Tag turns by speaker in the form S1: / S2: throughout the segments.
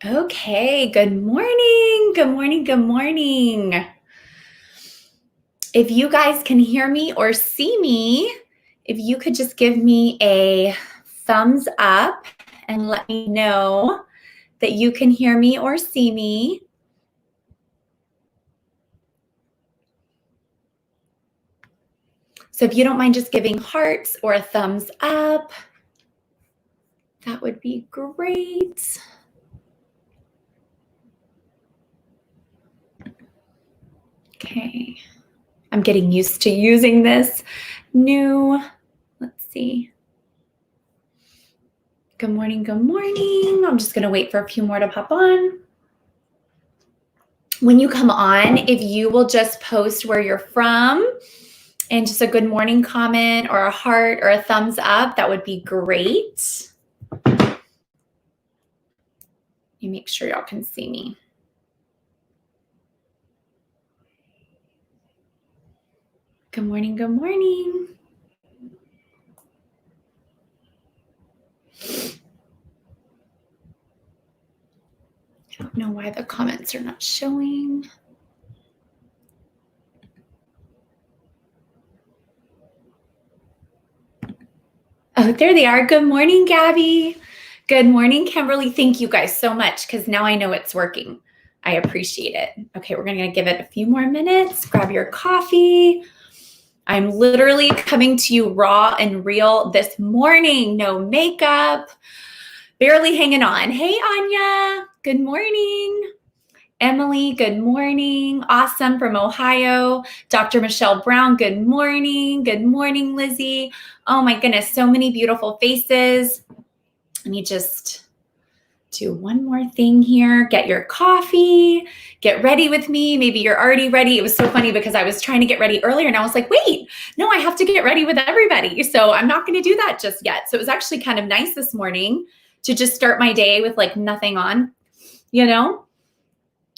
S1: Okay, good morning. Good morning. Good morning. If you guys can hear me or see me, if you could just give me a thumbs up and let me know that you can hear me or see me. So if you don't mind just giving hearts or a thumbs up, that would be great. Okay. I'm getting used to using this new, let's see. Good morning, good morning. I'm just gonna wait for a few more to pop on. When you come on, if you will just post where you're from and just a good morning comment or a heart or a thumbs up, that would be great. You make sure y'all can see me. Good morning, good morning. I don't know why the comments are not showing. Oh, there they are. Good morning, Gabby. Good morning, Kimberly. Thank you guys so much because now I know it's working. I appreciate it. Okay, we're going to give it a few more minutes. Grab your coffee. I'm literally coming to you raw and real this morning. No makeup, barely hanging on. Hey, Anya. Good morning. Emily, good morning. Awesome from Ohio. Dr. Michelle Brown, good morning. Good morning, Lizzie. Oh my goodness, so many beautiful faces. Let me just do one more thing here. Get your coffee, get ready with me. Maybe you're already ready. It was so funny because I was trying to get ready earlier and I was like, wait, no, I have to get ready with everybody. So I'm not going to do that just yet. So it was actually kind of nice this morning to just start my day with like nothing on, you know?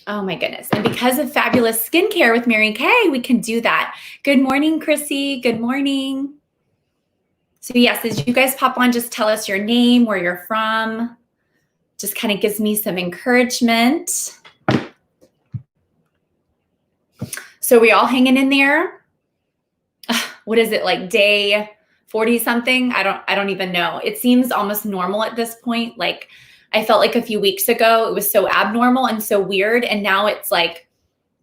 S1: Oh my goodness. And because of fabulous skincare with Mary Kay, we can do that. Good morning, Chrissy. Good morning. So yes, as you guys pop on, just tell us your name, where you're from. Just kind of gives me some encouragement. So we all hanging in there? What is it, like day 40 something? I don't even know. It seems almost normal at this point. Like I felt like a few weeks ago, it was so abnormal and so weird. And now it's like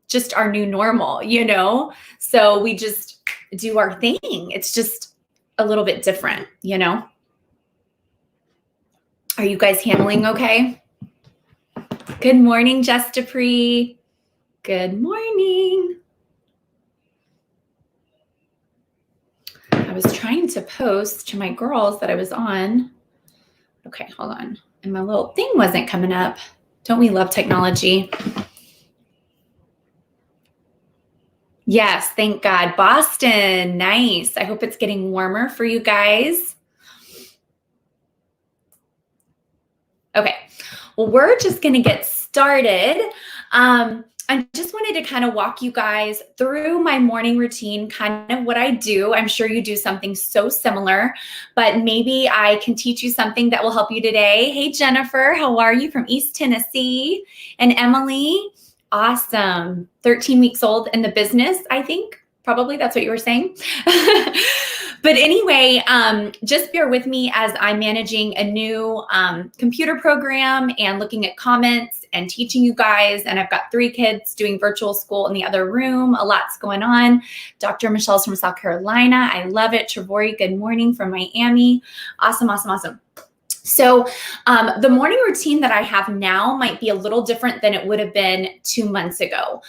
S1: just our new normal, you know? So we just do our thing. It's just a little bit different, you know? Are you guys handling okay? Good morning, Jess Dupree. Good morning. I was trying to post to my girls that I was on. Okay, hold on. And my little thing wasn't coming up. Don't we love technology? Yes, thank God. Boston, nice. I hope it's getting warmer for you guys. Okay, well, we're just gonna get started. I just wanted to kind of walk you guys through my morning routine, kind of what I do. I'm sure you do something so similar, but maybe I can teach you something that will help you today. Hey, Jennifer, how are you from East Tennessee? And Emily, awesome. 13 weeks old in the business, I think. Probably that's what you were saying. But anyway, just bear with me as I'm managing a new computer program and looking at comments and teaching you guys. And I've got 3 kids doing virtual school in the other room. A lot's going on. Dr. Michelle's from South Carolina. I love it. Trevori, good morning from Miami. Awesome, awesome, awesome. So the morning routine that I have now might be a little different than it would have been 2 months ago.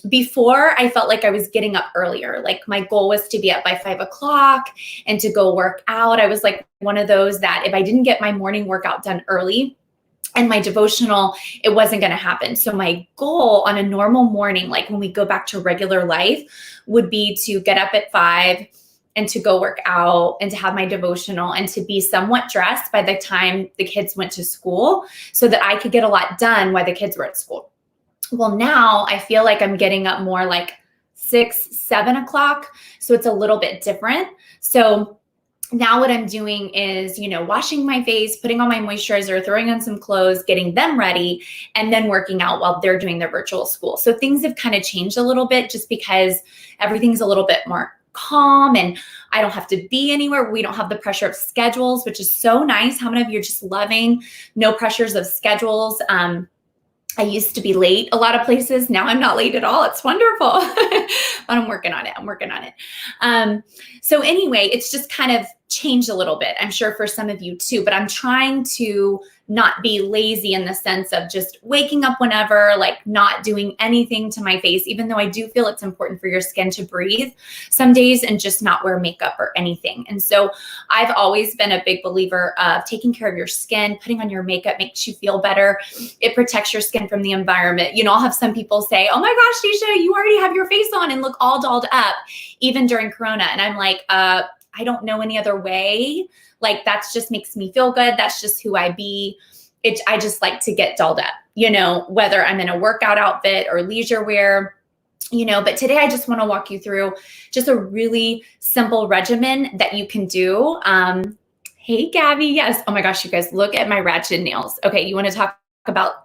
S1: Before, I felt like I was getting up earlier. Like my goal was to be up by 5 o'clock and to go work out. I was like one of those that if I didn't get my morning workout done early, and my devotional, it wasn't going to happen. So my goal on a normal morning, like when we go back to regular life, would be to get up at 5 and to go work out and to have my devotional and to be somewhat dressed by the time the kids went to school so that I could get a lot done while the kids were at school. Well, now I feel like I'm getting up more like 6, 7 o'clock. So it's a little bit different. So now what I'm doing is, washing my face, putting on my moisturizer, throwing on some clothes, getting them ready, and then working out while they're doing their virtual school. So things have kind of changed a little bit just because everything's a little bit more calm and I don't have to be anywhere. We don't have the pressure of schedules, which is so nice. How many of you are just loving no pressures of schedules? I used to be late a lot of places. Now I'm not late at all. It's wonderful. But I'm working on it. So anyway, it's just kind of changed a little bit. I'm sure for some of you too, but I'm trying to not be lazy in the sense of just waking up whenever, like not doing anything to my face, even though I do feel it's important for your skin to breathe some days and just not wear makeup or anything. And so I've always been a big believer of taking care of your skin. Putting on your makeup makes you feel better. It protects your skin from the environment. I'll have some people say, oh my gosh, Dacia, you already have your face on and look all dolled up, even during Corona. And I'm like, I don't know any other way. Like that's just makes me feel good. That's just who I be. I just like to get dolled up, whether I'm in a workout outfit or leisure wear, but today I just want to walk you through just a really simple regimen that you can do. Hey, Gabby. Yes. Oh my gosh, you guys, look at my ratchet nails. Okay. You want to talk about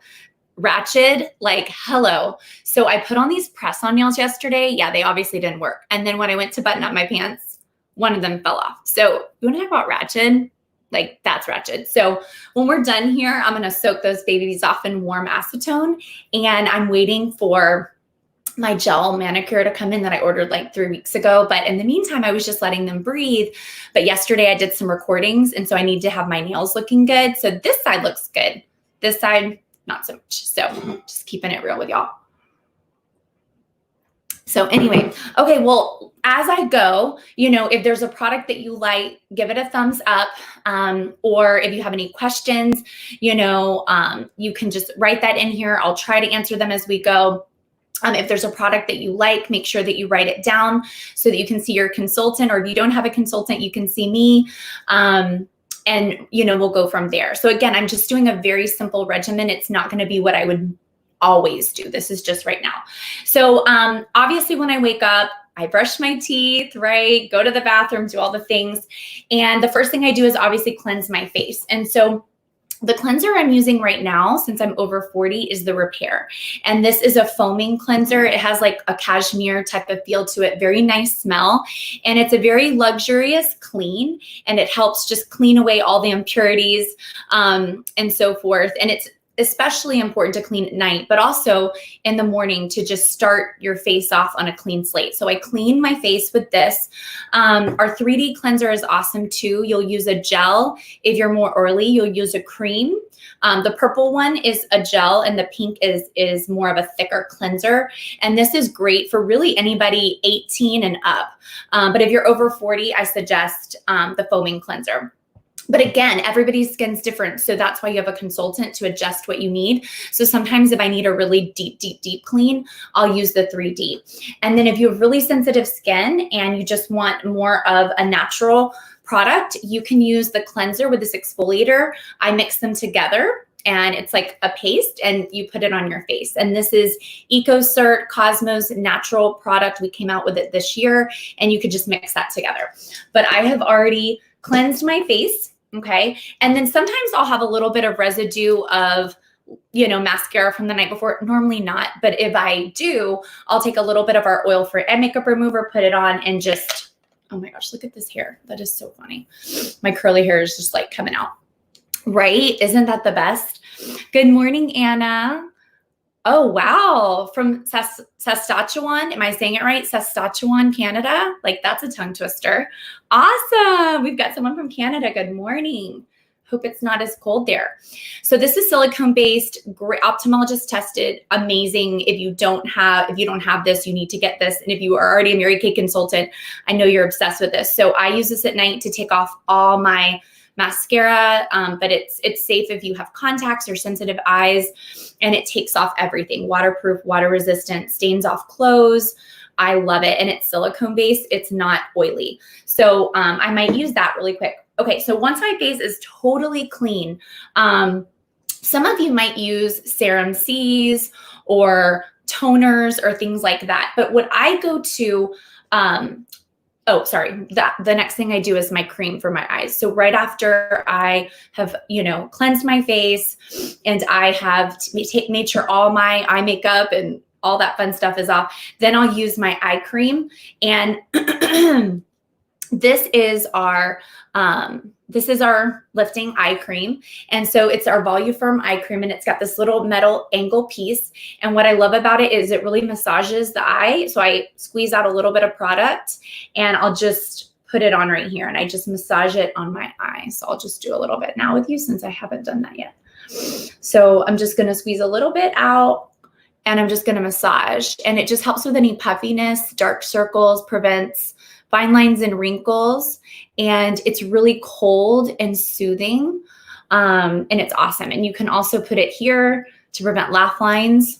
S1: ratchet? Like, hello. So I put on these press-on nails yesterday. Yeah, they obviously didn't work. And then when I went to button up my pants, one of them fell off. So you want to talk about ratchet? Like that's ratchet. So when we're done here, I'm going to soak those babies off in warm acetone, and I'm waiting for my gel manicure to come in that I ordered like 3 weeks ago. But in the meantime, I was just letting them breathe. But yesterday I did some recordings, and so I need to have my nails looking good. So this side looks good. This side, not so much. So just keeping it real with y'all. So anyway, okay, well, as I go, if there's a product that you like, give it a thumbs up. Or if you have any questions, you can just write that in here. I'll try to answer them as we go. If there's a product that you like, make sure that you write it down so that you can see your consultant, or if you don't have a consultant, you can see me. And, we'll go from there. So again, I'm just doing a very simple regimen. It's not going to be what I would always do. This is just right now. So obviously when I wake up, I brush my teeth, right? Go to the bathroom, do all the things. And the first thing I do is obviously cleanse my face. And so the cleanser I'm using right now, since I'm over 40, is the Repair. And this is a foaming cleanser. It has like a cashmere type of feel to it, very nice smell. And it's a very luxurious clean, and it helps just clean away all the impurities and so forth. And it's especially important to clean at night, but also in the morning to just start your face off on a clean slate. So I clean my face with this. Our 3D cleanser is awesome too. You'll use a gel. If you're more oily, you'll use a cream. The purple one is a gel, and the pink is more of a thicker cleanser. And this is great for really anybody 18 and up. But if you're over 40, I suggest the foaming cleanser. But again, everybody's skin's different. So that's why you have a consultant to adjust what you need. So sometimes if I need a really deep clean, I'll use the 3D. And then if you have really sensitive skin and you just want more of a natural product, you can use the cleanser with this exfoliator. I mix them together, and it's like a paste, and you put it on your face. And this is EcoCert Cosmos natural product. We came out with it this year, and you could just mix that together. But I have already cleansed my face. Okay. And then sometimes I'll have a little bit of residue of, mascara from the night before. Normally not, but if I do, I'll take a little bit of our oil-free eye makeup remover, put it on, and just, oh my gosh, look at this hair. That is so funny. My curly hair is just like coming out. Right? Isn't that the best? Good morning, Anna. Oh, wow. From Saskatchewan. Am I saying it right? Saskatchewan, Canada. Like that's a tongue twister. Awesome. We've got someone from Canada. Good morning. Hope it's not as cold there. So this is silicone based, great, ophthalmologist tested, amazing. If you don't have this, you need to get this. And if you are already a Mary Kay consultant, I know you're obsessed with this. So I use this at night to take off all my mascara, but it's safe if you have contacts or sensitive eyes, and it takes off everything. Waterproof, water resistant, stains off clothes. I love it. And it's silicone based. It's not oily. So I might use that really quick. Okay. So once my face is totally clean, some of you might use Serum C's or toners or things like that. But what I go to oh, sorry, the next thing I do is my cream for my eyes. So right after I have, cleansed my face and I have made sure all my eye makeup and all that fun stuff is off, then I'll use my eye cream. And this is our lifting eye cream. And so it's our Voluform eye cream, and it's got this little metal angle piece. And what I love about it is it really massages the eye. So I squeeze out a little bit of product and I'll just put it on right here, and I just massage it on my eye. So I'll just do a little bit now with you since I haven't done that yet. So I'm just going to squeeze a little bit out, and I'm just going to massage, and it just helps with any puffiness, dark circles, prevents fine lines and wrinkles, and it's really cold and soothing, and it's awesome. And you can also put it here to prevent laugh lines.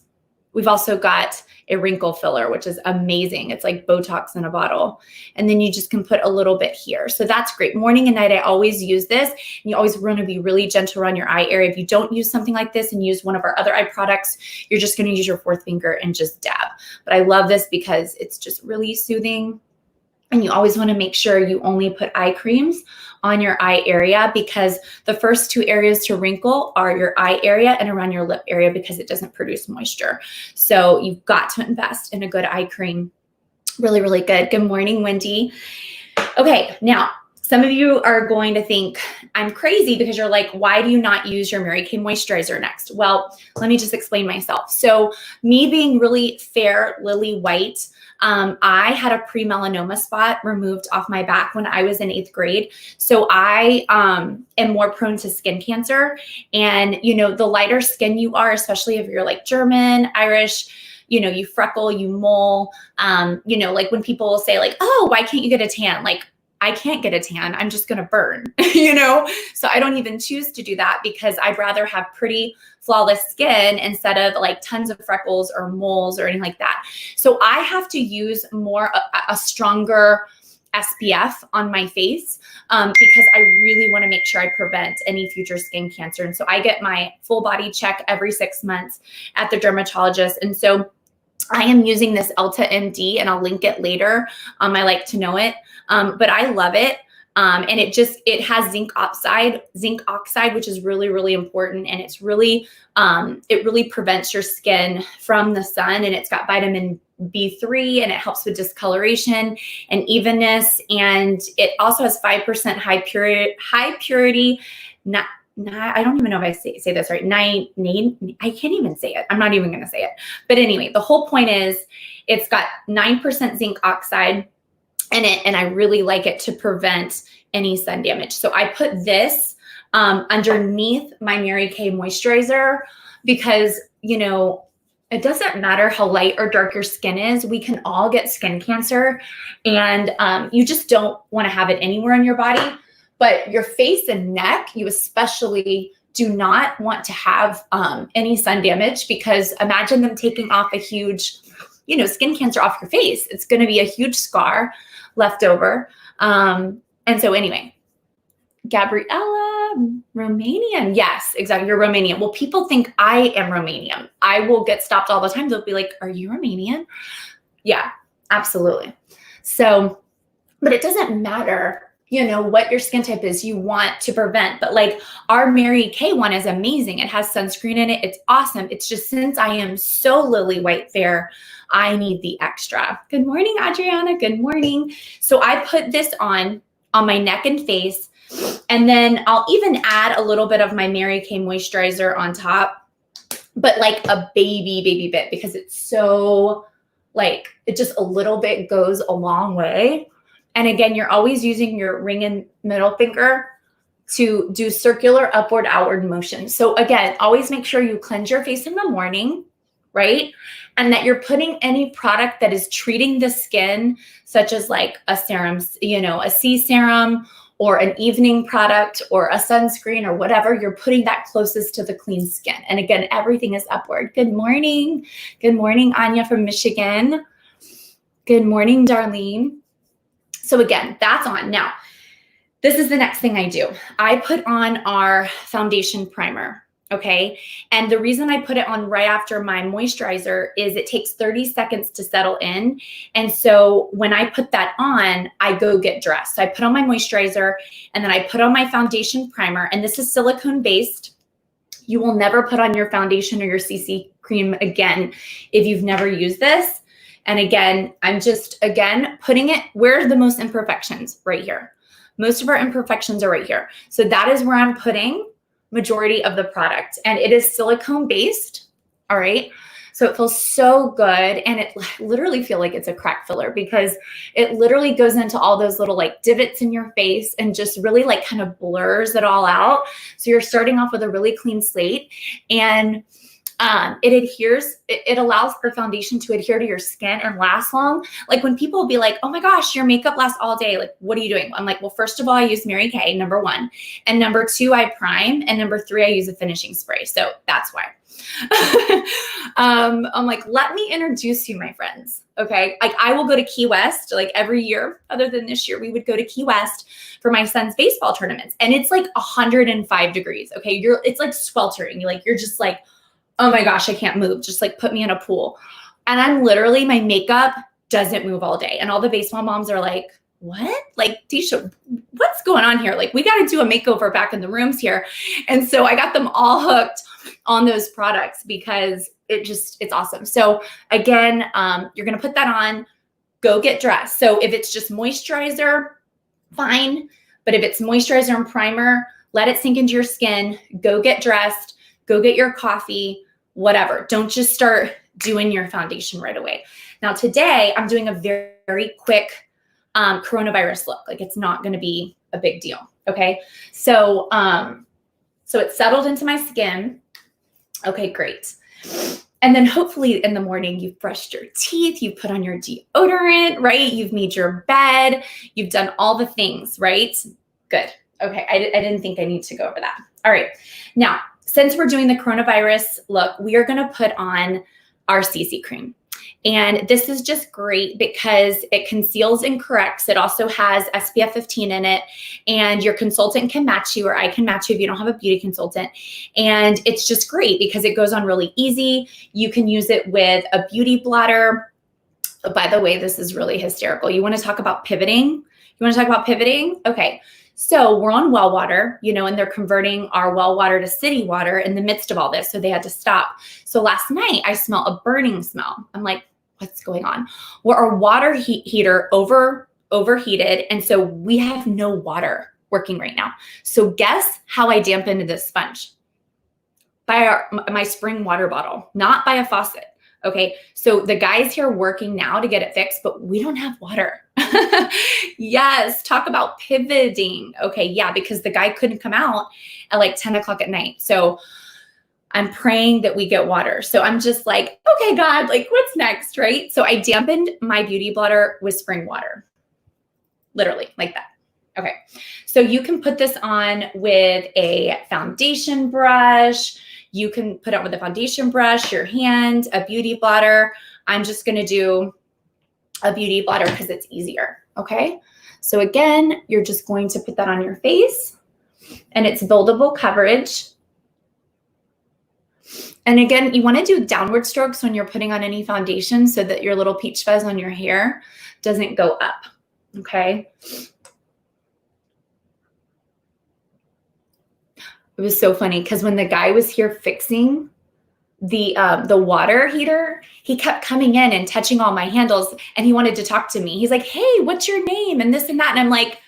S1: We've also got a wrinkle filler, which is amazing. It's like Botox in a bottle. And then you just can put a little bit here. So that's great. Morning and night, I always use this. And you always want to be really gentle around your eye area. If you don't use something like this and use one of our other eye products, you're just going to use your fourth finger and just dab. But I love this because it's just really soothing. And you always want to make sure you only put eye creams on your eye area, because the first two areas to wrinkle are your eye area and around your lip area, because it doesn't produce moisture. So you've got to invest in a good eye cream. Really, really good. Good morning, Wendy. Okay, now some of you are going to think I'm crazy because you're like, why do you not use your Mary Kay moisturizer next? Well, let me just explain myself. So me being really fair, lily white, I had a pre-melanoma spot removed off my back when I was in 8th grade. So I am more prone to skin cancer. And, the lighter skin you are, especially if you're like German, Irish, you freckle, you mole, like when people will say like, oh, why can't you get a tan? Like, I can't get a tan. I'm just going to burn, So I don't even choose to do that, because I'd rather have pretty flawless skin instead of like tons of freckles or moles or anything like that. So I have to use a stronger SPF on my face because I really want to make sure I prevent any future skin cancer. And so I get my full body check every 6 months at the dermatologist. And so I am using this Elta MD, and I'll link it later. I like to know it, but I love it. And it has zinc oxide, which is really, really important. And it's really, it really prevents your skin from the sun, and it's got vitamin B3, and it helps with discoloration and evenness. And it also has 5% high purity, I don't even know if I say this right. I can't even say it. I'm not even going to say it. But anyway, the whole point is it's got 9% zinc oxide in it, and I really like it to prevent any sun damage. So I put this underneath my Mary Kay moisturizer because, it doesn't matter how light or dark your skin is. We can all get skin cancer, and you just don't want to have it anywhere on your body. But your face and neck, you especially do not want to have any sun damage, because imagine them taking off a huge, skin cancer off your face. It's going to be a huge scar left over. And so anyway, Gabriella, Romanian. Yes, exactly. You're Romanian. Well, people think I am Romanian. I will get stopped all the time. They'll be like, are you Romanian? Yeah, absolutely. So, but it doesn't matter what your skin type is, you want to prevent. But like our Mary Kay one is amazing. It has sunscreen in it. It's awesome. It's just, since I am so lily white fair, I need the extra. Good morning, Adriana. Good morning. So I put this on my neck and face, and then I'll even add a little bit of my Mary Kay moisturizer on top, but like a baby bit, because it's so like, it just a little bit goes a long way. And again, you're always using your ring and middle finger to do circular upward, outward motion. So again, always make sure you cleanse your face in the morning, right? And that you're putting any product that is treating the skin, such as like a serum, a C serum, or an evening product, or a sunscreen, or whatever, you're putting that closest to the clean skin. And again, everything is upward. Good morning. Good morning, Anya from Michigan. Good morning, Darlene. So again, that's on. Now, this is the next thing I do. I put on our foundation primer. Okay. And the reason I put it on right after my moisturizer is it takes 30 seconds to settle in. And so when I put that on, I go get dressed. So I put on my moisturizer and then I put on my foundation primer. And this is silicone based. You will never put on your foundation or your CC cream again if you've never used this. And again, I'm just, again, putting it where are the most imperfections? Right here. Most of our imperfections are right here. So that is where I'm putting majority of the product, and it is silicone based. All right. So it feels so good. And it literally feel like it's a crack filler because it literally goes into all those little like divots in your face and just really like kind of blurs it all out. So you're starting off with a really clean slate, and it adheres, it allows the foundation to adhere to your skin and last long. Like when people will be like, oh my gosh, your makeup lasts all day. Like, what are you doing? I'm like, well, first of all, I use Mary Kay, number one. And number two, I prime. And number three, I use a finishing spray. So that's why. I'm like, let me introduce you, my friends. Okay. Like I will go to Key West like every year, other than this year, we would go to Key West for my son's baseball tournaments. And it's like 105 degrees. Okay. It's like sweltering. You're just like, oh my gosh, I can't move. Just like put me in a pool. And I'm literally, my makeup doesn't move all day. And all the baseball moms are like, what? Like, Dacia, what's going on here? Like, we got to do a makeover back in the rooms here. And so I got them all hooked on those products because it's awesome. So again, you're going to put that on, go get dressed. So if it's just moisturizer, fine. But if it's moisturizer and primer, let it sink into your skin, go get dressed, go get your coffee, whatever. Don't just start doing your foundation right away. Now today I'm doing a very, very quick coronavirus look. Like it's not going to be a big deal. Okay. So it's settled into my skin. Okay, great. And then hopefully in the morning you've brushed your teeth, you've put on your deodorant, right? You've made your bed, you've done all the things, right? Good. Okay. I didn't think I need to go over that. All right. Now, since we're doing the coronavirus look, we are going to put on our CC cream. And this is just great because it conceals and corrects. It also has SPF 15 in it, and your consultant can match you, or I can match you if you don't have a beauty consultant. And it's just great because it goes on really easy. You can use it with a beauty blotter. Oh, by the way, this is really hysterical. You want to talk about pivoting? You want to talk about pivoting? Okay. So we're on well water, and they're converting our well water to city water in the midst of all this. So they had to stop. So last night I smelled a burning smell. I'm like, what's going on? Well, our water heater overheated. And so we have no water working right now. So guess how I dampened this sponge? By my spring water bottle, not by a faucet. Okay, so the guy's here working now to get it fixed, but we don't have water. Yes, talk about pivoting. Okay, yeah, because the guy couldn't come out at like 10 o'clock at night. So I'm praying that we get water. So I'm just like, okay, God, like what's next, right? So I dampened my beauty blotter with spring water, literally like that. Okay, so you can put this on with a foundation brush. You can put it with a foundation brush, your hand, a beauty blotter. I'm just going to do a beauty blotter because it's easier. Okay. So again, you're just going to put that on your face, and it's buildable coverage. And again, you want to do downward strokes when you're putting on any foundation so that your little peach fuzz on your hair doesn't go up. Okay. It was so funny because when the guy was here fixing the water heater, he kept coming in and touching all my handles, and he wanted to talk to me. He's like, hey, what's your name? And this and that. And I'm like,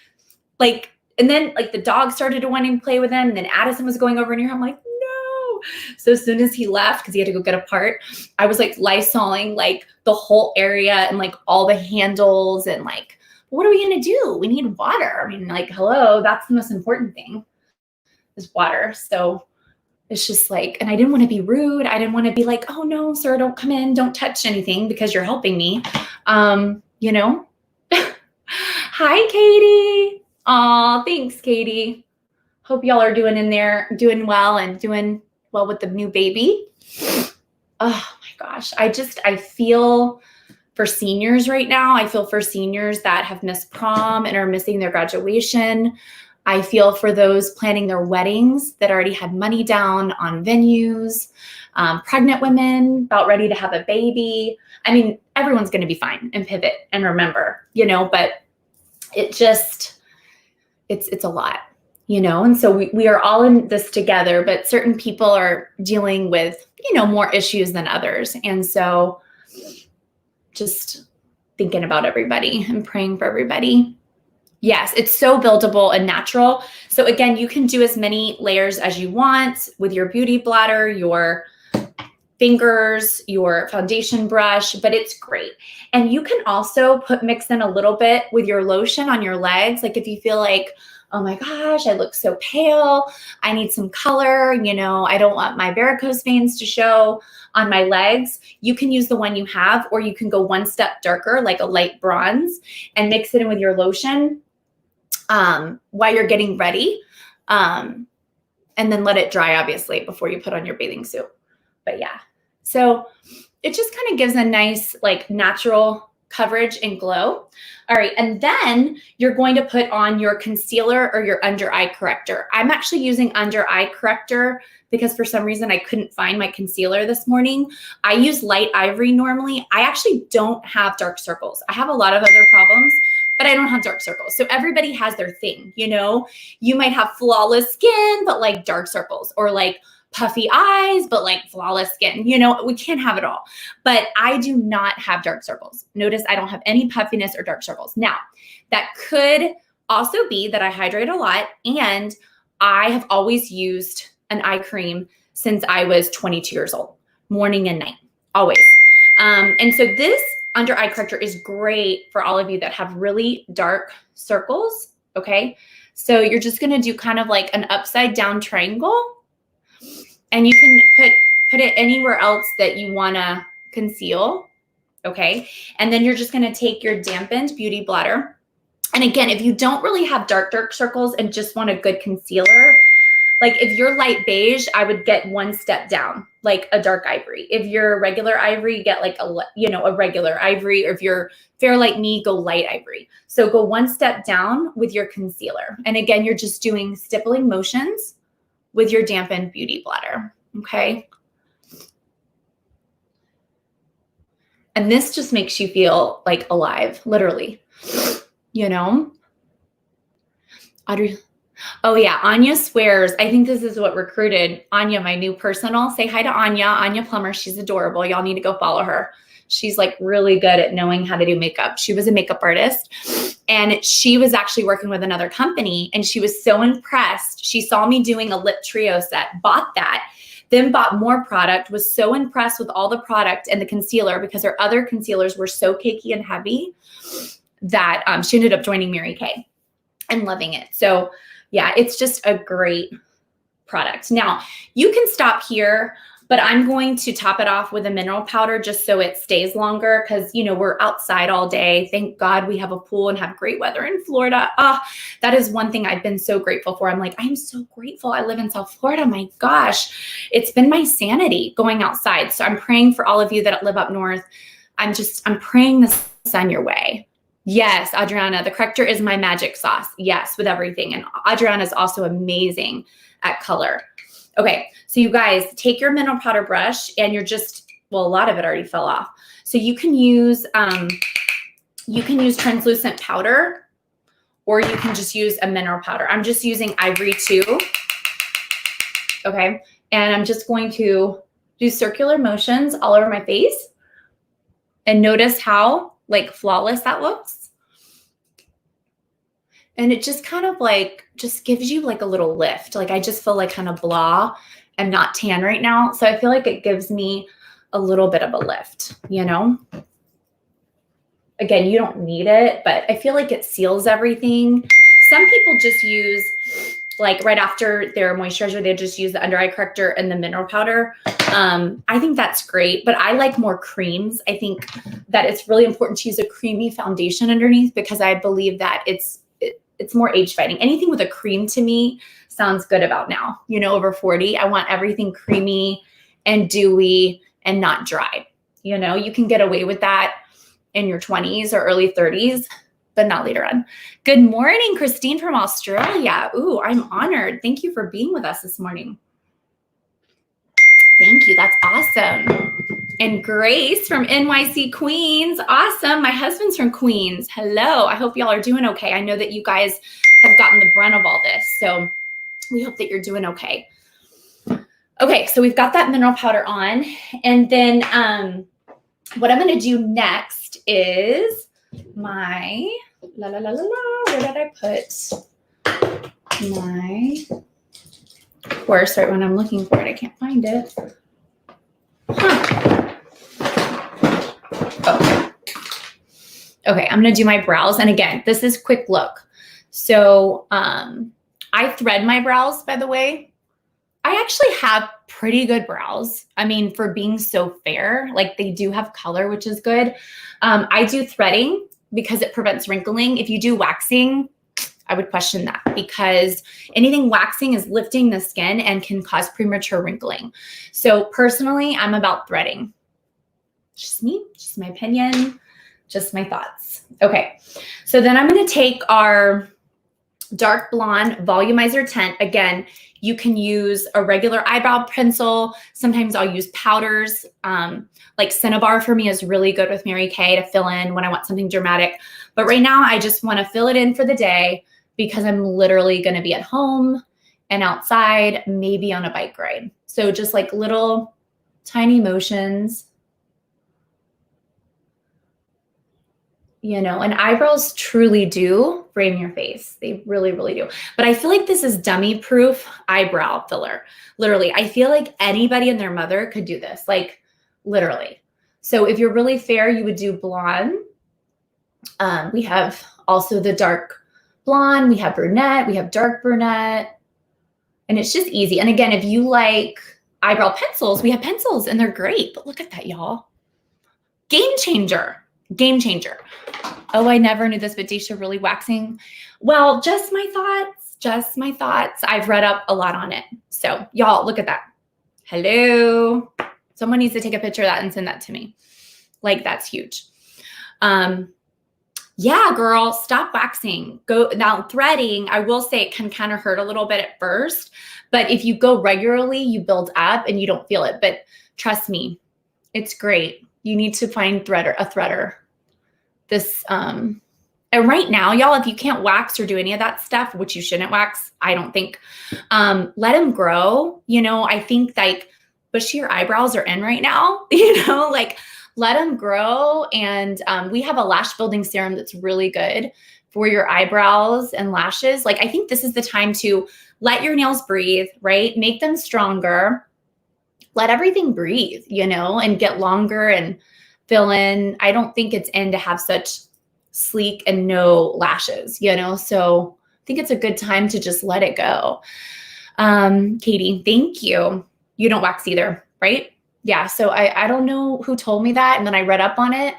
S1: and then like the dog started to want to play with him. And then Addison was going over in here. I'm like, no. So as soon as he left, because he had to go get a part, I was like Lysoling like the whole area and like all the handles and like, what are we going to do? We need water. I mean, like, hello, that's the most important thing. Is water. So it's just like, and I didn't want to be rude. I didn't want to be like, oh no, sir, don't come in. Don't touch anything because you're helping me. Hi, Katie. Aw, thanks, Katie. Hope y'all are doing well and doing well with the new baby. Oh my gosh. I feel for seniors right now. I feel for seniors that have missed prom and are missing their graduation. I feel for those planning their weddings that already had money down on venues, pregnant women about ready to have a baby. I mean, everyone's going to be fine and pivot and remember, but it just, it's a lot, and so we are all in this together, but certain people are dealing with, more issues than others. And so just thinking about everybody and praying for everybody. Yes, it's so buildable and natural. So again, you can do as many layers as you want with your beauty bladder, your fingers, your foundation brush, but it's great. And you can also mix in a little bit with your lotion on your legs. Like if you feel like, oh my gosh, I look so pale, I need some color, I don't want my varicose veins to show on my legs, you can use the one you have, or you can go one step darker, like a light bronze, and mix it in with your lotion while you're getting ready. And then let it dry, obviously, before you put on your bathing suit. But yeah, so it just kind of gives a nice, like, natural coverage and glow. All right, and then you're going to put on your concealer or your under eye corrector. I'm actually using under eye corrector because for some reason I couldn't find my concealer this morning. I use light ivory normally. I actually don't have dark circles. I have a lot of other problems, but I don't have dark circles. So everybody has their thing, You might have flawless skin, but like dark circles, or like puffy eyes, but like flawless skin. We can't have it all. But I do not have dark circles. Notice I don't have any puffiness or dark circles. Now, that could also be that I hydrate a lot, and I have always used an eye cream since I was 22 years old, morning and night, always. And so this under eye corrector is great for all of you that have really dark circles, okay? So you're just gonna do kind of like an upside down triangle, and you can put it anywhere else that you wanna conceal, okay? And then you're just gonna take your dampened beauty bladder. And again, if you don't really have dark circles and just want a good concealer, like if you're light beige, I would get one step down, like a dark ivory. If you're regular ivory, get like a regular ivory. Or if you're fair like me, go light ivory. So go one step down with your concealer. And again, you're just doing stippling motions with your dampened beauty bladder, okay? And this just makes you feel like alive, literally, Audrey. Oh yeah, Anya swears. I think this is what recruited Anya, my new personal. Say hi to Anya Plummer. She's adorable. Y'all need to go follow her. She's like really good at knowing how to do makeup. She was a makeup artist, and she was actually working with another company, and she was so impressed. She saw me doing a lip trio set, bought that, then bought more product, was so impressed with all the product and the concealer because her other concealers were so cakey and heavy that she ended up joining Mary Kay and loving it. So yeah, it's just a great product. Now, you can stop here, but I'm going to top it off with a mineral powder just so it stays longer because, we're outside all day. Thank God we have a pool and have great weather in Florida. That is one thing I've been so grateful for. I'm like, I'm so grateful I live in South Florida. My gosh, it's been my sanity going outside. So I'm praying for all of you that live up north. I'm praying the sun your way. Yes, Adriana, the corrector is my magic sauce. Yes, with everything. And Adriana is also amazing at color. Okay, so you guys take your mineral powder brush and you're a lot of it already fell off. So you can use translucent powder, or you can just use a mineral powder. I'm just using Ivory 2. Okay, and I'm just going to do circular motions all over my face. And notice how like flawless that looks. And it just kind of just gives you like a little lift. Like I just feel like kind of blah and not tan right now. So I feel like it gives me a little bit of a lift, Again, you don't need it, but I feel like it seals everything. Some people just use, like right after their moisturizer, they just use the under eye corrector and the mineral powder. I think that's great, but I like more creams. I think that it's really important to use a creamy foundation underneath because I believe that it's more age fighting. Anything with a cream to me sounds good about now, over 40. I want everything creamy and dewy and not dry. You can get away with that in your 20s or early 30s, but not later on. Good morning, Christine from Australia. Ooh, I'm honored. Thank you for being with us this morning. Thank you. That's awesome. And Grace from NYC Queens. Awesome. My husband's from Queens. Hello. I hope y'all are doing okay. I know that you guys have gotten the brunt of all this, so we hope that you're doing okay. Okay, so we've got that mineral powder on. And then what I'm going to do next is my, where did I put my course right when I'm looking for it? I can't find it. Huh. Oh. Okay, I'm going to do my brows. And again, this is quick look. So I thread my brows, by the way. I actually have pretty good brows. I mean, for being so fair, like they do have color, which is good. I do threading because it prevents wrinkling. If you do waxing, I would question that because anything waxing is lifting the skin and can cause premature wrinkling. So personally, I'm about threading. Just me, just my opinion, just my thoughts. Okay, so then I'm going to take our dark blonde volumizer tint. Again, you can use a regular eyebrow pencil. Sometimes I'll use powders. Like Cinnabar for me is really good with Mary Kay to fill in when I want something dramatic. But right now I just want to fill it in for the day because I'm literally going to be at home and outside, maybe on a bike ride. So just like little tiny motions. You know, and eyebrows truly do frame your face. They really, really do. But I feel like this is dummy-proof eyebrow filler. Literally, I feel like anybody and their mother could do this, like literally. So if you're really fair, you would do blonde. We have also the dark blonde. We have brunette. We have dark brunette. And it's just easy. And again, if you like eyebrow pencils, we have pencils and they're great. But look at that, y'all. Game changer. Game changer. Oh, I never knew this, but Dacia really waxing. Well, just my thoughts, just my thoughts. I've read up a lot on it. So y'all, look at that. Hello. Someone needs to take a picture of that and send that to me. Like, that's huge. Yeah, girl, stop waxing. Go now threading. I will say it can kind of hurt a little bit at first, but if you go regularly, you build up and you don't feel it. But trust me, it's great. You need to find a threader. This, and right now, y'all, if you can't wax or do any of that stuff, which you shouldn't wax, I don't think, let them grow. You know, I think like bushier eyebrows are in right now, you know, like let them grow. And we have a lash building serum that's really good for your eyebrows and lashes. Like, I think this is the time to let your nails breathe, right? Make them stronger. Let everything breathe, you know, and get longer and fill in. I don't think it's in to have such sleek and no lashes, you know, so I think it's a good time to just let it go. Katie, thank you. You don't wax either, right? Yeah. So I don't know who told me that. And then I read up on it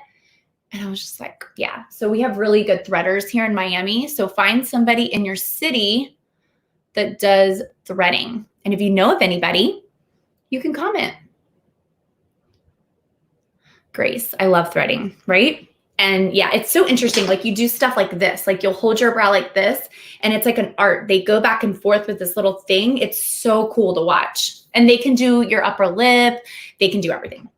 S1: and I was just like, yeah. So we have really good threaders here in Miami. So find somebody in your city that does threading. And if you know of anybody, you can comment. Grace, I love threading, right? And yeah, it's so interesting. Like you do stuff like this, like you'll hold your brow like this and it's like an art. They go back and forth with this little thing. It's so cool to watch. And they can do your upper lip. They can do everything.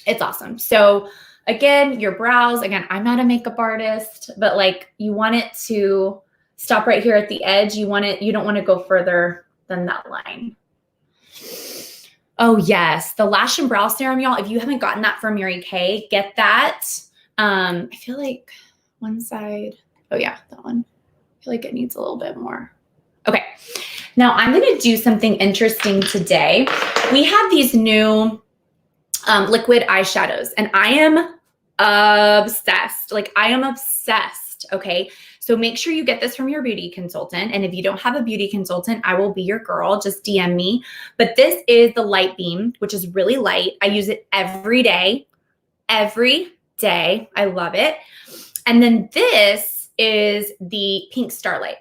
S1: It's awesome. So again, your brows, again, I'm not a makeup artist, but like you want it to stop right here at the edge. You don't want to go further than that line. Oh yes, the lash and brow serum, y'all. If you haven't gotten that from Mary Kay, get that. I feel like one side, oh yeah, that one. I feel like it needs a little bit more. Okay, now I'm gonna do something interesting today. We have these new liquid eyeshadows and I am obsessed. Like I am obsessed, okay? So make sure you get this from your beauty consultant. And if you don't have a beauty consultant, I will be your girl. Just DM me. But this is the Light Beam, which is really light. I use it every day. Every day. I love it. And then this is the Pink Starlight.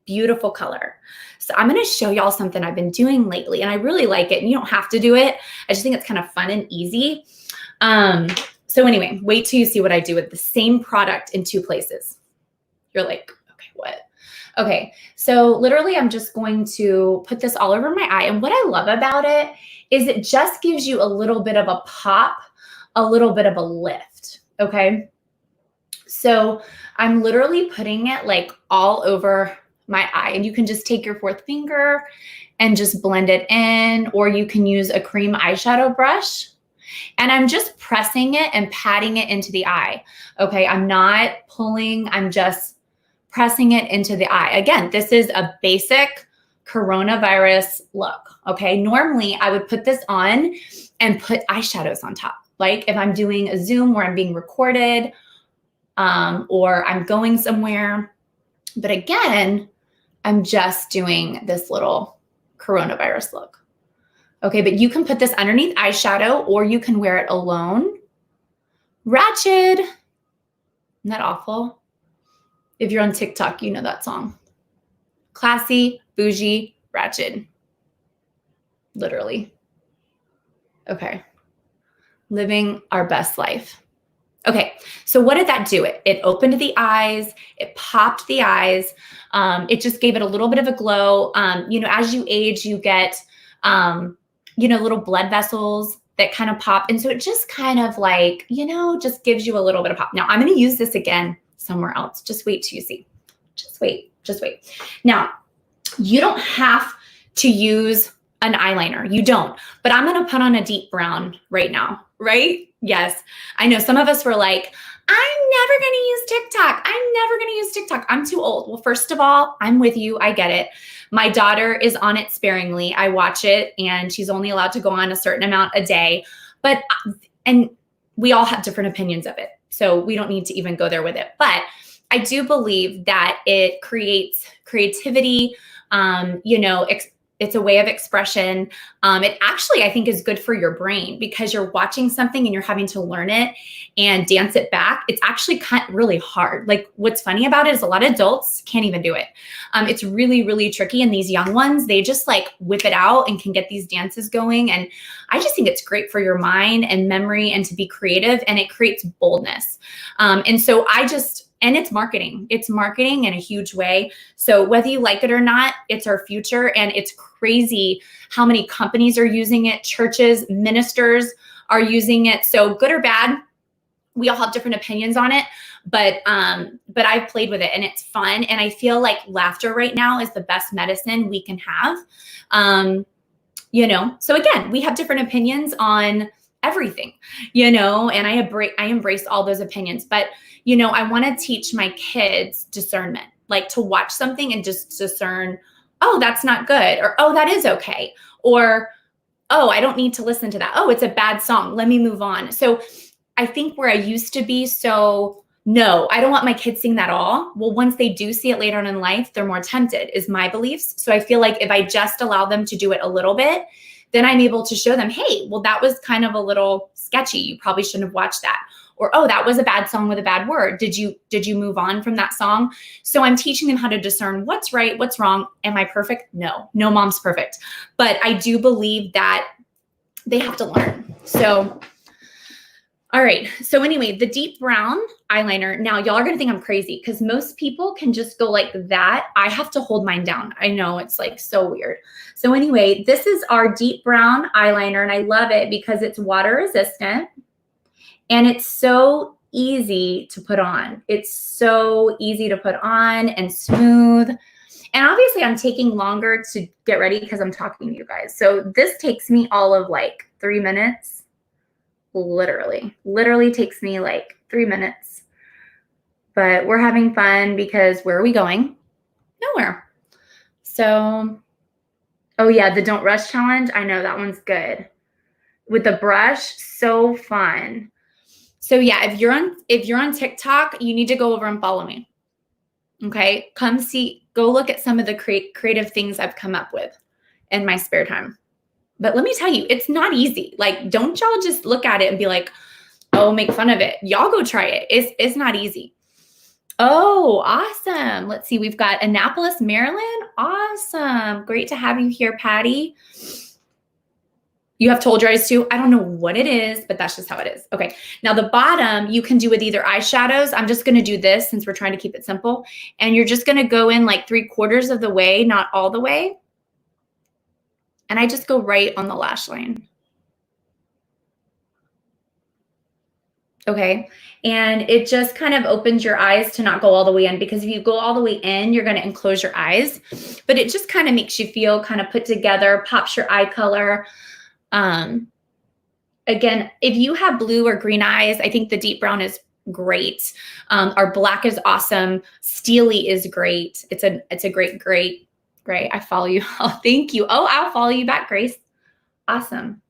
S1: Beautiful color. So I'm going to show y'all something I've been doing lately. And I really like it. And you don't have to do it. I just think it's kind of fun and easy. So anyway, wait till you see what I do with the same product in 2 places. You're like, okay, what? Okay, so literally I'm just going to put this all over my eye. And what I love about it is it just gives you a little bit of a pop, a little bit of a lift, okay? So I'm literally putting it like all over my eye, and you can just take your 4th finger and just blend it in, or you can use a cream eyeshadow brush. And I'm just pressing it and patting it into the eye. Okay, I'm not pulling, I'm just pressing it into the eye. Again, this is a basic coronavirus look. Okay, normally I would put this on and put eyeshadows on top. Like if I'm doing a Zoom where I'm being recorded, or I'm going somewhere. But again, I'm just doing this little coronavirus look. Okay, but you can put this underneath eyeshadow or you can wear it alone. Ratchet. Isn't that awful? If you're on TikTok, you know that song. Classy, bougie, ratchet. Literally. Okay. Living our best life. Okay, so what did that do? It opened the eyes, it popped the eyes, it just gave it a little bit of a glow. As you age, you get, little blood vessels that kind of pop. And so it just kind of like, just gives you a little bit of pop. Now I'm going to use this again somewhere else. Just wait till you see. Just wait. Now, you don't have to use an eyeliner. You don't. But I'm going to put on a deep brown right now, right? Yes. I know some of us were like, I'm never going to use TikTok. I'm too old. Well, first of all, I'm with you. I get it. My daughter is on it sparingly. I watch it and she's only allowed to go on a certain amount a day. And we all have different opinions of it. So we don't need to even go there with it. But I do believe that it creates creativity, it's a way of expression. It actually, I think, is good for your brain because you're watching something and you're having to learn it and dance it back. It's actually really hard. Like what's funny about it is a lot of adults can't even do it. It's really, really tricky. And these young ones, they just like whip it out and can get these dances going. And I just think it's great for your mind and memory and to be creative, and it creates boldness. And it's marketing. It's marketing in a huge way. So whether you like it or not, it's our future. And it's crazy how many companies are using it. Churches, ministers are using it. So good or bad, we all have different opinions on it. But I've played with it and it's fun. And I feel like laughter right now is the best medicine we can have. So again, we have different opinions on everything, and I embrace all those opinions. But I want to teach my kids discernment, like to watch something and just discern, oh, that's not good, or oh, that is okay, or oh, I don't need to listen to that. Oh, it's a bad song. Let me move on. So I think where I used to be, so no, I don't want my kids seeing that all. Well, once they do see it later on in life, they're more tempted, is my beliefs. So I feel like if I just allow them to do it a little bit, then I'm able to show them, hey, well, that was kind of a little sketchy. You probably shouldn't have watched that. Or, oh, that was a bad song with a bad word. Did you move on from that song? So I'm teaching them how to discern what's right, what's wrong. Am I perfect? No mom's perfect. But I do believe that they have to learn. So, all right. So anyway, the deep brown eyeliner. Now, y'all are going to think I'm crazy because most people can just go like that. I have to hold mine down. I know it's like so weird. So anyway, this is our deep brown eyeliner and I love it because it's water resistant. And it's so easy to put on. It's so easy to put on and smooth. And obviously I'm taking longer to get ready because I'm talking to you guys. So this takes me all of like 3 minutes. Literally takes me like 3 minutes. But we're having fun because where are we going? Nowhere. So, oh yeah, the don't rush challenge. I know that one's good. With the brush, so fun. So yeah, if you're on TikTok, you need to go over and follow me. Okay, go look at some of the creative things I've come up with in my spare time. But let me tell you, it's not easy. Like, don't y'all just look at it and be like, oh, make fun of it. Y'all go try it. It's not easy. Oh, awesome. Let's see. We've got Annapolis, Maryland. Awesome. Great to have you here, Patty. You have to hold your eyes too? I don't know what it is, but that's just how it is. Okay. Now the bottom you can do with either eyeshadows. I'm just going to do this since we're trying to keep it simple. And you're just going to go in like 3/4 of the way, not all the way. And I just go right on the lash line. Okay. And it just kind of opens your eyes to not go all the way in, because if you go all the way in, you're going to enclose your eyes. But it just kind of makes you feel kind of put together, pops your eye color. Again, if you have blue or green eyes, I think the deep brown is great. Our black is awesome. Steely is great. It's a great gray. I follow you. Oh, thank you. Oh, I'll follow you back, Grace. Awesome.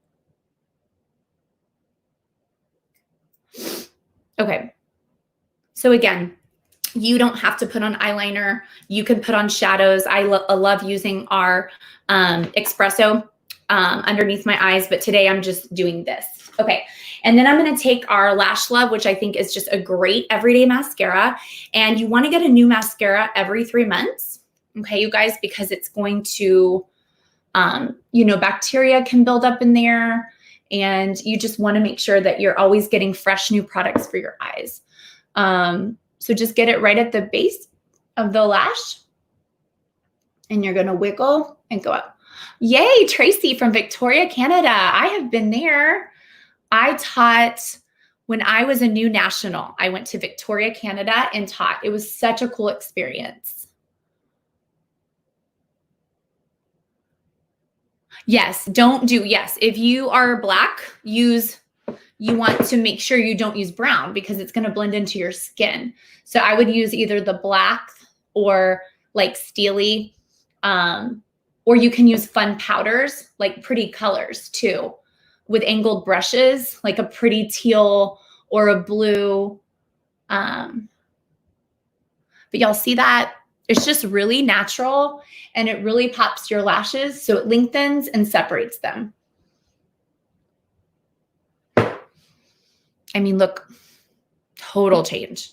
S1: Okay. So again, you don't have to put on eyeliner. You can put on shadows. I love using our espresso underneath my eyes, but today I'm just doing this. Okay. And then I'm going to take our Lash Love, which I think is just a great everyday mascara. And you want to get a new mascara every 3 months. Okay, you guys, because it's going to, bacteria can build up in there. And you just want to make sure that you're always getting fresh new products for your eyes. So just get it right at the base of the lash. And you're going to wiggle and go up. Yay, Tracy from Victoria, Canada. I have been there. I taught when I was a new national. I went to Victoria, Canada and taught. It was such a cool experience. Yes, if you are black, you want to make sure you don't use brown because it's going to blend into your skin. So I would use either the black or like steely, or you can use fun powders, like pretty colors too, with angled brushes, like a pretty teal or a blue. But y'all see that? It's just really natural and it really pops your lashes. So it lengthens and separates them. I mean, look, total change.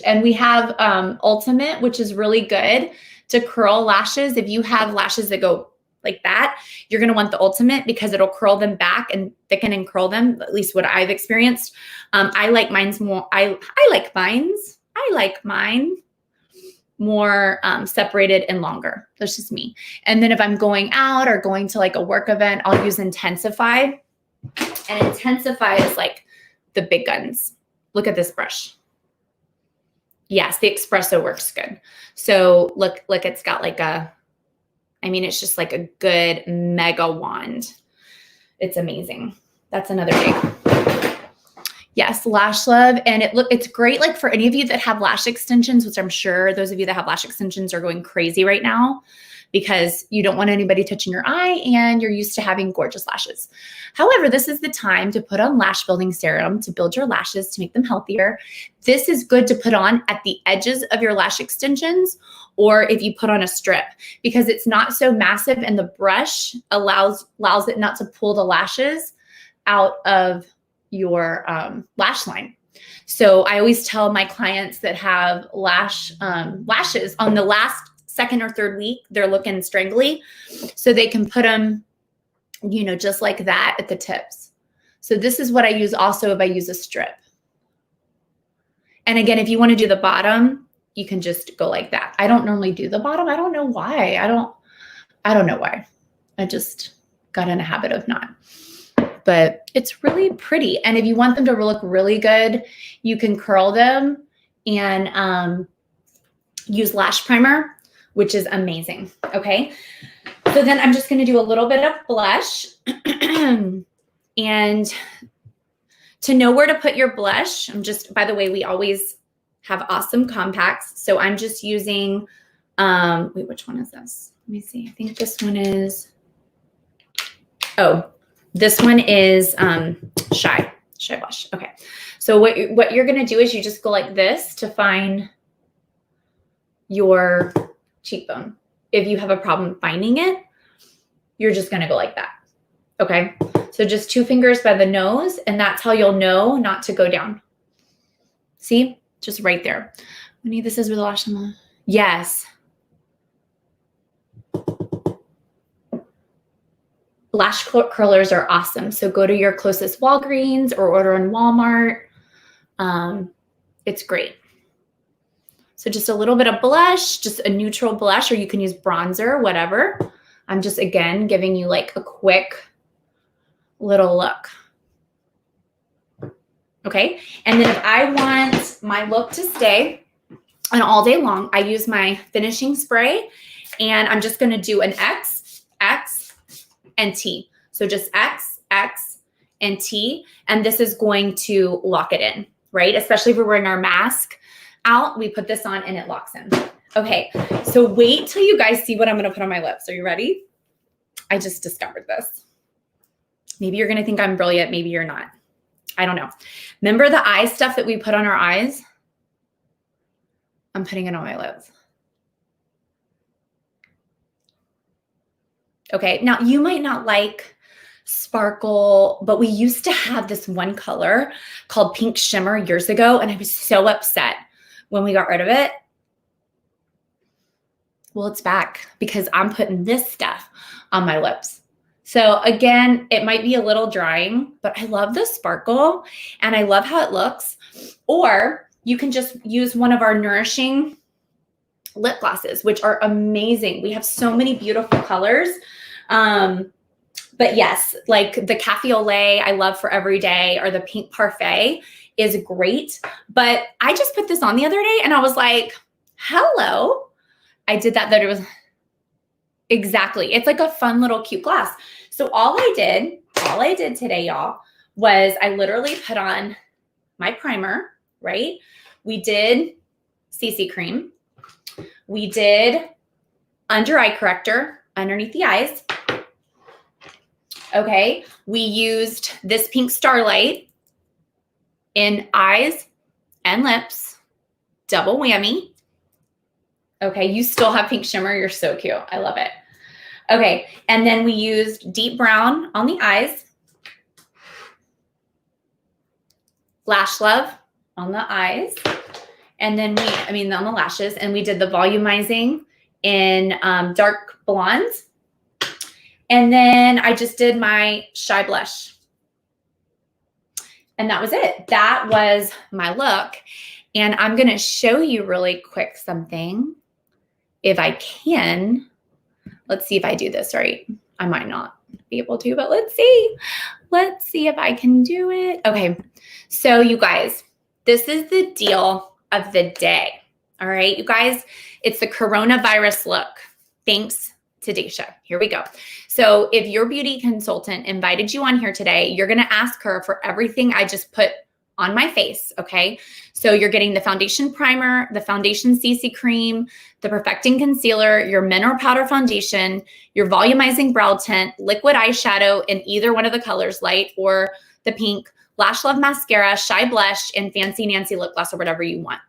S1: And we have Ultimate, which is really good to curl lashes. If you have lashes that go like that, you're going to want the Ultimate because it'll curl them back and thicken and curl them, at least what I've experienced. I like mine's more, I like mine more separated and longer. That's just me. And then if I'm going out or going to like a work event, I'll use Intensify. And Intensify is like the big guns. Look at this brush. Yes, the espresso works good. So look, it's got like it's just like a good mega wand. It's amazing. That's another day. Yes, Lash Love. And it's great like for any of you that have lash extensions, which I'm sure those of you that have lash extensions are going crazy right now because you don't want anybody touching your eye and you're used to having gorgeous lashes. However, this is the time to put on lash building serum to build your lashes, to make them healthier. This is good to put on at the edges of your lash extensions or if you put on a strip because it's not so massive and the brush allows it not to pull the lashes out of your lash line. So I always tell my clients that have lashes on the last second or third week, they're looking strangly. So they can put them, just like that at the tips. So this is what I use also if I use a strip. And again, if you want to do the bottom, you can just go like that. I don't normally do the bottom. I don't know why. I don't know why. I just got in a habit of not. But it's really pretty. And if you want them to look really good, you can curl them and use lash primer, which is amazing. Okay. So then I'm just going to do a little bit of blush. And to know where to put your blush, by the way, we always have awesome compacts. So I'm just using, wait, which one is this? Let me see. I think this one is, this one is Shy Blush. Okay. So what you're going to do is you just go like this to find your cheekbone. If you have a problem finding it, you're just going to go like that. Okay. So just 2 fingers by the nose, and that's how you'll know not to go down. See? Just right there. Winnie, this is where the lash line. Yes. lash curlers are awesome. So go to your closest Walgreens or order in Walmart. It's great. So just a little bit of blush, just a neutral blush, or you can use bronzer, whatever. I'm just, again, giving you like a quick little look. Okay. And then if I want my look to stay on all day long, I use my finishing spray, and I'm just going to do an X, X, and T. So just X, X, and T. And this is going to lock it in, right? Especially if we're wearing our mask out, we put this on and it locks in. Okay, so wait till you guys see what I'm going to put on my lips. Are you ready? I just discovered this. Maybe you're going to think I'm brilliant. Maybe you're not. I don't know. Remember the eye stuff that we put on our eyes? I'm putting it on my lips. Okay, now you might not like sparkle, but we used to have this one color called pink shimmer years ago, and I was so upset when we got rid of it. Well, it's back because I'm putting this stuff on my lips. So again, it might be a little drying, but I love the sparkle and I love how it looks. Or you can just use one of our nourishing lip glosses, which are amazing. We have so many beautiful colors. But yes, like the Cafe au lait, I love for every day, or the pink parfait is great. But I just put this on the other day and I was like, hello. I did that it was exactly. It's like a fun little cute gloss. So all I did today, y'all, was I literally put on my primer, right? We did CC cream. We did under eye corrector underneath the eyes. Okay, we used this pink Starlight in eyes and lips, double whammy. Okay, you still have pink shimmer. You're so cute. I love it. Okay, and then we used deep brown on the eyes, Lash Love on the eyes, and then on the lashes, and we did the volumizing in dark blondes. And then I just did my Shy Blush. And that was it. That was my look. And I'm going to show you really quick something. If I can, let's see if I do this right. I might not be able to, but let's see. Let's see if I can do it. Okay. So you guys, this is the deal of the day. All right, you guys, it's the coronavirus look. Thanks to Dacia. Here we go. So if your beauty consultant invited you on here today, you're going to ask her for everything I just put on my face, okay? So you're getting the foundation primer, the foundation CC cream, the perfecting concealer, your mineral powder foundation, your volumizing brow tint, liquid eyeshadow in either one of the colors, light or the pink, Lash Love mascara, Shy Blush, and Fancy Nancy lip gloss, or whatever you want.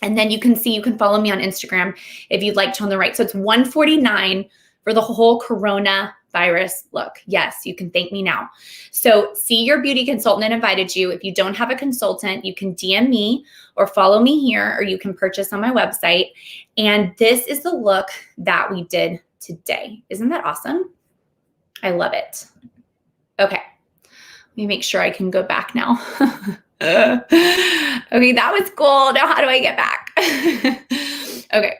S1: And then you can follow me on Instagram if you'd like to on the right. So it's $149 for the whole coronavirus look. Yes, you can thank me now. So see your beauty consultant that invited you. If you don't have a consultant, you can DM me or follow me here, or you can purchase on my website. And this is the look that we did today. Isn't that awesome? I love it. Okay. Let me make sure I can go back now. Okay, that was cool. Now how do I get back? Okay.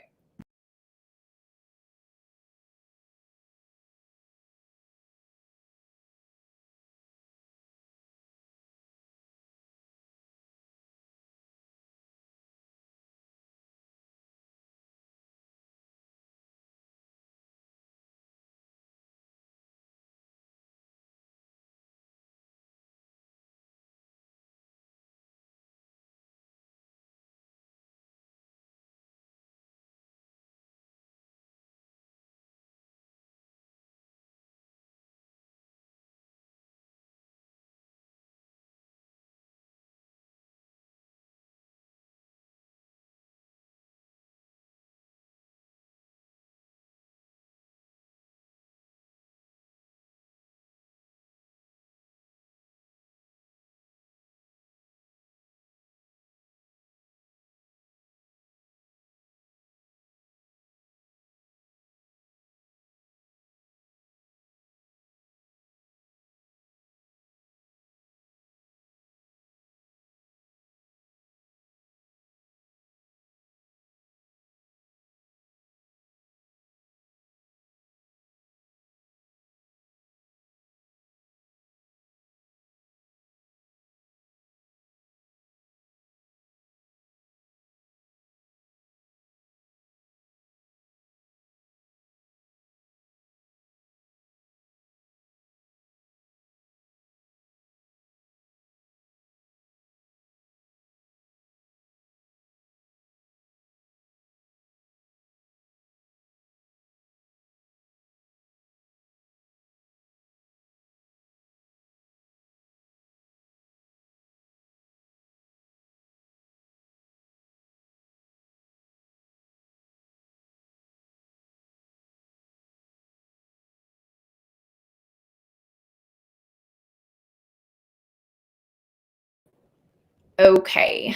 S1: Okay.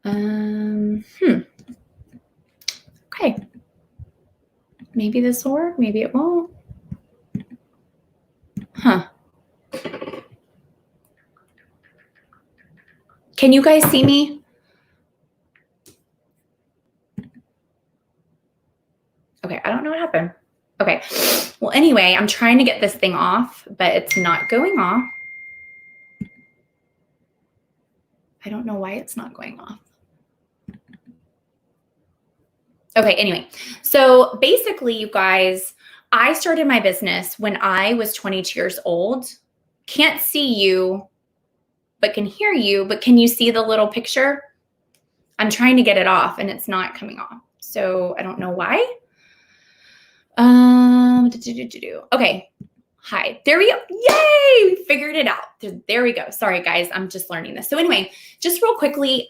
S1: Okay. Maybe this will work. Maybe it won't. Huh. Can you guys see me? Okay, I don't know what happened. Okay. Well, anyway, I'm trying to get this thing off, but it's not going off. I don't know why it's not going off. Okay, anyway. So basically, you guys, I started my business when I was 22 years old. Can't see you, but can hear you. But can you see the little picture? I'm trying to get it off and it's not coming off. So I don't know why. Okay. Hi. There we go. Yay! We figured it out. There we go. Sorry, guys. I'm just learning this. So anyway, just real quickly,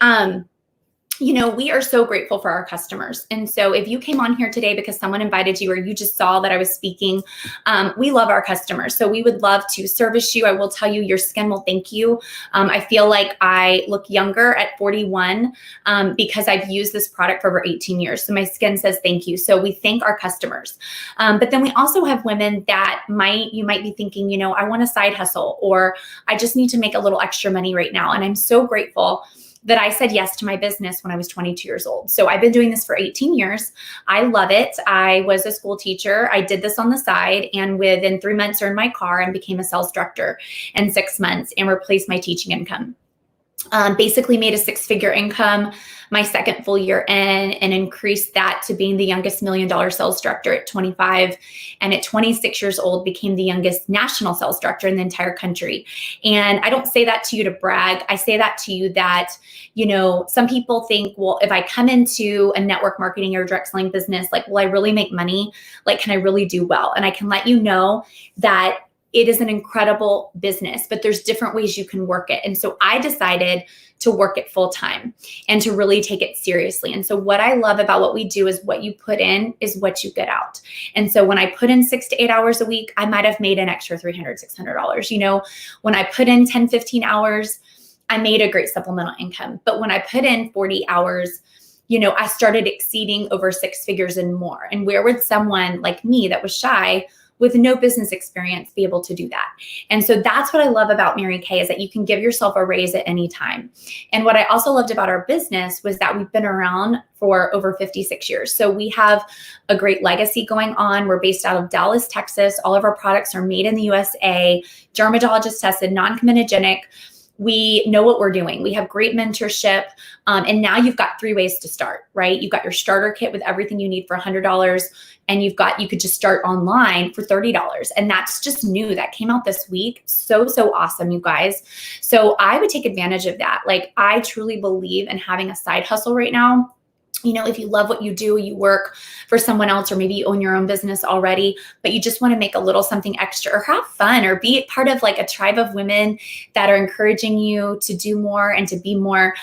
S1: we are so grateful for our customers. And so if you came on here today because someone invited you or you just saw that I was speaking, we love our customers. So we would love to service you. I will tell you, your skin will thank you. I feel like I look younger at 41 because I've used this product for over 18 years. So my skin says thank you. So we thank our customers. But then we also have women that you might be thinking, I want a side hustle, or I just need to make a little extra money right now. And I'm so grateful that I said yes to my business when I was 22 years old. So I've been doing this for 18 years. I love it. I was a school teacher. I did this on the side, and within 3 months earned my car and became a sales director in 6 months and replaced my teaching income. Basically made a 6-figure income my second full year in, and increased that to being the youngest $1 million sales director at 25. And at 26 years old, became the youngest national sales director in the entire country. And I don't say that to you to brag. I say that to you that, some people think, well, if I come into a network marketing or direct selling business, like, will I really make money? Like, can I really do well? And I can let you know that it is an incredible business, but there's different ways you can work it. And so I decided to work it full time and to really take it seriously. And so what I love about what we do is what you put in is what you get out. And so when I put in 6 to 8 hours a week, I might have made an extra $300, $600. When I put in 10, 15 hours, I made a great supplemental income. But when I put in 40 hours, I started exceeding over 6 figures and more. And where would someone like me that was shy with no business experience be able to do that? And so that's what I love about Mary Kay, is that you can give yourself a raise at any time. And what I also loved about our business was that we've been around for over 56 years. So we have a great legacy going on. We're based out of Dallas, Texas. All of our products are made in the USA, dermatologist tested, non-comedogenic. We know what we're doing. We have great mentorship. And now you've got 3 ways to start, right? You've got your starter kit with everything you need for $100. And you could just start online for $30. And that's just new. That came out this week. So awesome, you guys. So I would take advantage of that. Like, I truly believe in having a side hustle right now. If you love what you do, you work for someone else, or maybe you own your own business already, but you just want to make a little something extra or have fun or be part of like a tribe of women that are encouraging you to do more and to be more.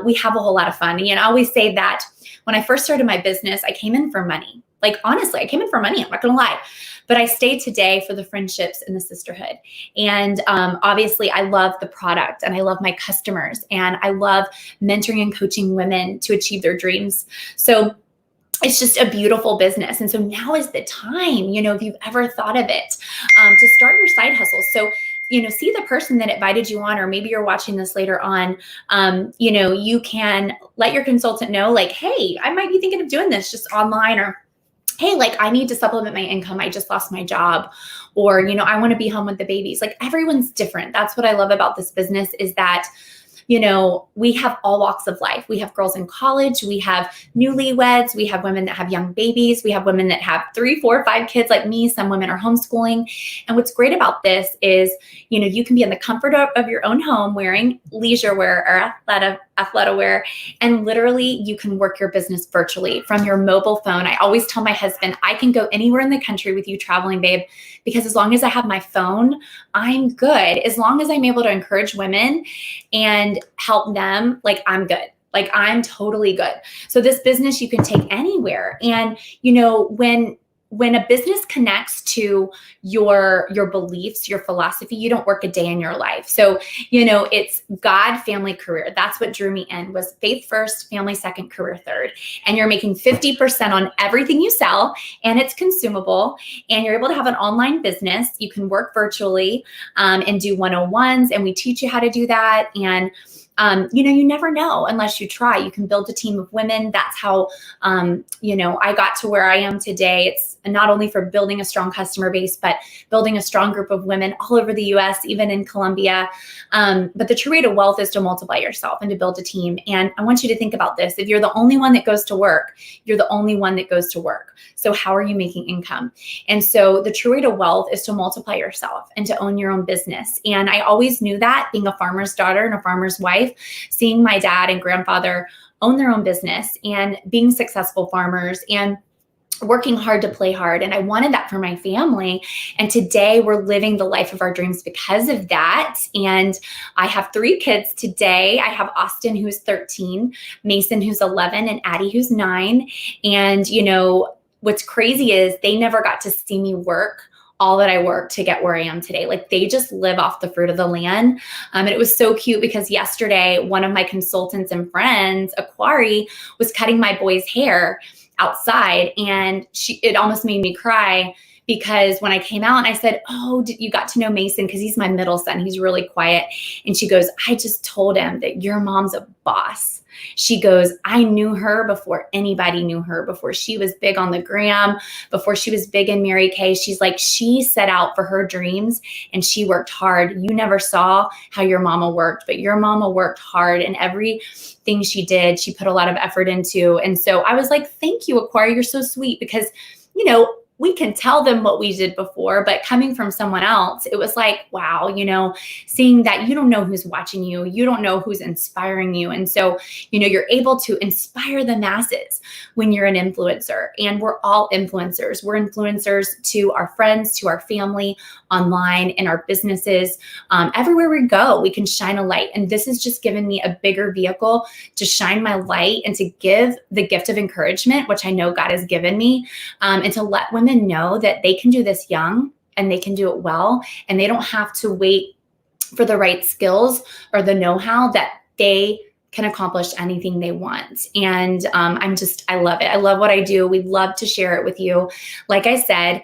S1: We have a whole lot of fun. And I always say that when I first started my business, I came in for money. Like, honestly, I came in for money. I'm not going to lie. But I stayed today for the friendships and the sisterhood. And obviously, I love the product and I love my customers and I love mentoring and coaching women to achieve their dreams. So it's just a beautiful business. And so now is the time, if you've ever thought of it, to start your side hustle. So, see the person that invited you on, or maybe you're watching this later on, you can let your consultant know, like, hey, I might be thinking of doing this just online, or hey, like, I need to supplement my income. I just lost my job, or, I want to be home with the babies. Like, everyone's different. That's what I love about this business, is that we have all walks of life. We have girls in college. We have newlyweds. We have women that have young babies. We have women that have 3, 4, 5 kids like me. Some women are homeschooling. And what's great about this is, you can be in the comfort of your own home wearing leisure wear or athletic wear, and literally you can work your business virtually from your mobile phone. I always tell my husband, I can go anywhere in the country with you traveling, babe, because as long as I have my phone, I'm good. As long as I'm able to encourage women and help them, like, I'm good. Like, I'm totally good. So this business you can take anywhere. And, when a business connects to your beliefs, your philosophy, you don't work a day in your life. So, it's God, family, career. That's what drew me in, was faith first, family second, career third. And you're making 50% on everything you sell, and it's consumable, and you're able to have an online business. You can work virtually and do 101s, and we teach you how to do that. And you never know unless you try. You can build a team of women. That's how, I got to where I am today. It's not only for building a strong customer base, but building a strong group of women all over the US, even in Colombia. But the true way to wealth is to multiply yourself and to build a team. And I want you to think about this. If you're the only one that goes to work, you're the only one that goes to work. So how are you making income? And so the true way to wealth is to multiply yourself and to own your own business. And I always knew that, being a farmer's daughter and a farmer's wife, seeing my dad and grandfather own their own business and being successful farmers and working hard to play hard. And I wanted that for my family. And today we're living the life of our dreams because of that. And I have 3 kids today. I have Austin, who's 13, Mason, who's 11, and Addie, who's 9. And, what's crazy is they never got to see me work all that I worked to get where I am today. Like, they just live off the fruit of the land. And it was so cute because yesterday, one of my consultants and friends, Aquari, was cutting my boy's hair outside, and it almost made me cry, because when I came out and I said, "Oh, you got to know Mason?" Because he's my middle son. He's really quiet. And she goes, "I just told him that your mom's a boss." She goes, "I knew her before anybody knew her, before she was big on the gram, before she was big in Mary Kay." She's like, "She set out for her dreams and she worked hard. You never saw how your mama worked, but your mama worked hard, and everything she did, she put a lot of effort into." And so I was like, "Thank you, Aquaria. You're so sweet," because, we can tell them what we did before, but coming from someone else, it was like, wow, seeing that you don't know who's watching you, you don't know who's inspiring you. And so, you're able to inspire the masses when you're an influencer. And we're all influencers. We're influencers to our friends, to our family, online, in our businesses. Everywhere we go, we can shine a light. And this has just given me a bigger vehicle to shine my light and to give the gift of encouragement, which I know God has given me, and to let women know that they can do this young and they can do it well, and they don't have to wait for the right skills or the know-how, that they can accomplish anything they want. And I love it. I love what I do. We'd love to share it with you. Like I said,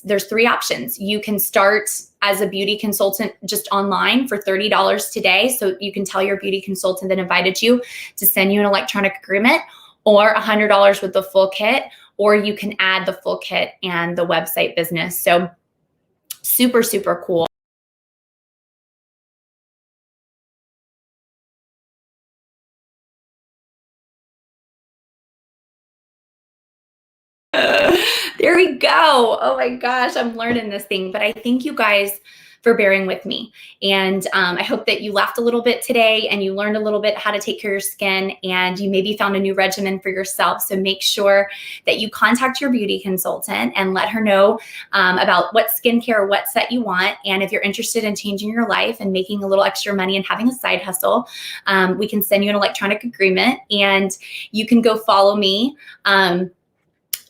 S1: there's 3 options. You can start as a beauty consultant just online for $30 today. So you can tell your beauty consultant that invited you to send you an electronic agreement, or $100 with the full kit, or you can add the full kit and the website business. So super, super cool. There we go. Oh my gosh, I'm learning this thing. But I thank you guys for bearing with me. And I hope that you laughed a little bit today and you learned a little bit how to take care of your skin, and you maybe found a new regimen for yourself. So make sure that you contact your beauty consultant and let her know about what skincare or what set you want. And if you're interested in changing your life and making a little extra money and having a side hustle, we can send you an electronic agreement, and you can go follow me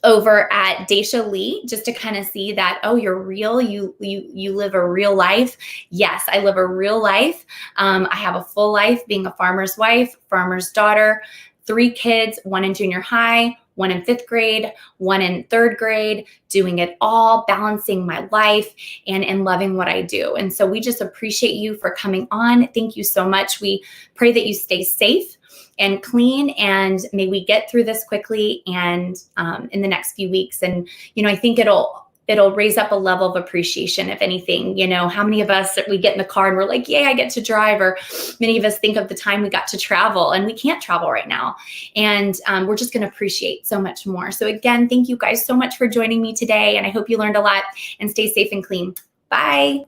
S1: over at Dacia Lee, just to kind of see that, oh, you're real. You live a real life. Yes, I live a real life. I have a full life, being a farmer's wife, farmer's daughter, 3 kids, 1 in junior high, 1 in 5th grade, 1 in 3rd grade, doing it all, balancing my life and loving what I do. And so we just appreciate you for coming on. Thank you so much. We pray that you stay safe and clean, and may we get through this quickly and in the next few weeks. And, I think it'll raise up a level of appreciation, if anything. How many of us, we get in the car and we're like, yay, I get to drive, or many of us think of the time we got to travel, and we can't travel right now. And we're just going to appreciate so much more. So again, thank you guys so much for joining me today, and I hope you learned a lot, and stay safe and clean. Bye.